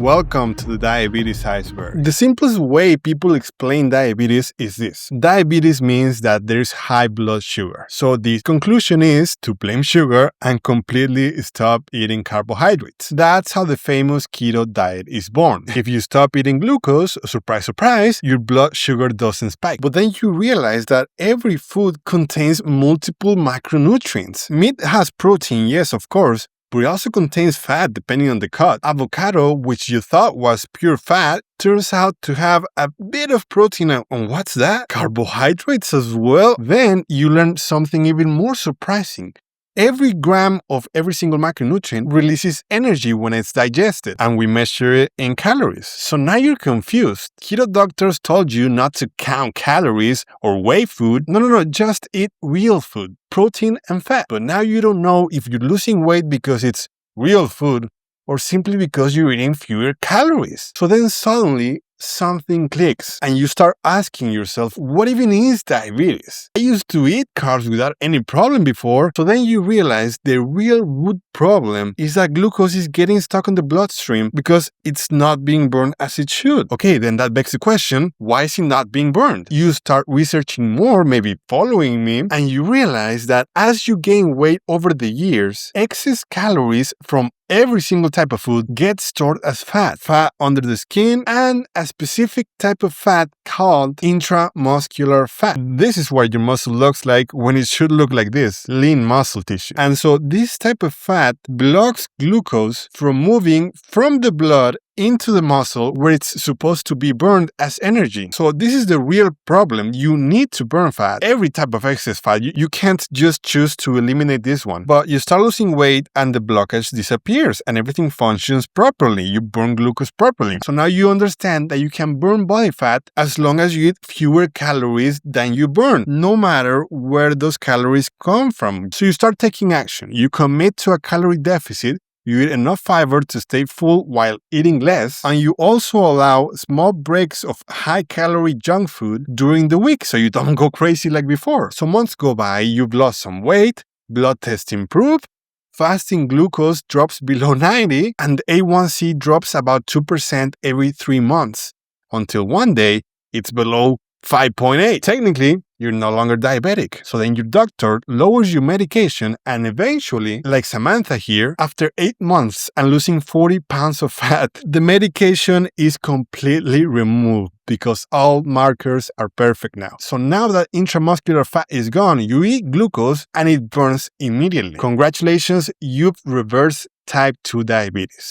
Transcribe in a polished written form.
Welcome to the diabetes iceberg. The simplest way people explain diabetes is this. Diabetes means that there's high blood sugar. So the conclusion is to blame sugar and completely stop eating carbohydrates. That's how the famous keto diet is born. If you stop eating glucose, surprise, surprise, your blood sugar doesn't spike. But then you realize that every food contains multiple macronutrients. Meat has protein, yes, of course, but it also contains fat depending on the cut. Avocado, which you thought was pure fat, turns out to have a bit of protein. And what's that? Carbohydrates as well? Then you learn something even more surprising. Every gram of every single macronutrient releases energy when it's digested, and we measure it in calories. So now you're confused. Keto doctors told you not to count calories or weigh food. No, just eat real food, protein and fat. But now you don't know if you're losing weight because it's real food or simply because you're eating fewer calories. So then suddenly, something clicks and you start asking yourself, what even is diabetes? I used to eat carbs without any problem before. So then you realize the real root problem is that glucose is getting stuck in the bloodstream because it's not being burned as it should. Okay, then that begs the question, why is it not being burned? You start researching more, maybe following me, and you realize that as you gain weight over the years, excess calories from every single type of food gets stored as fat under the skin, and a specific type of fat called intramuscular fat. This is what your muscle looks like when it should look like this, lean muscle tissue. And so this type of fat blocks glucose from moving from the blood into the muscle where it's supposed to be burned as energy. So this is the real problem. You need to burn fat, every type of excess fat. You can't just choose to eliminate this one. But you start losing weight and the blockage disappears and everything functions properly. You burn glucose properly. So now you understand that you can burn body fat as long as you eat fewer calories than you burn, no matter where those calories come from. So you start taking action. You commit to a calorie deficit. You eat enough fiber to stay full while eating less, and you also allow small breaks of high-calorie junk food during the week so you don't go crazy like before. So months go by, you've lost some weight, blood tests improve, fasting glucose drops below 90, and the A1C drops about 2% every 3 months, until one day it's below 5.8. Technically, you're no longer diabetic. So then your doctor lowers your medication and eventually, like Samantha here, after 8 months and losing 40 pounds of fat, the medication is completely removed because all markers are perfect now. So now that intramuscular fat is gone, you eat glucose and it burns immediately. Congratulations, you've reversed type 2 diabetes.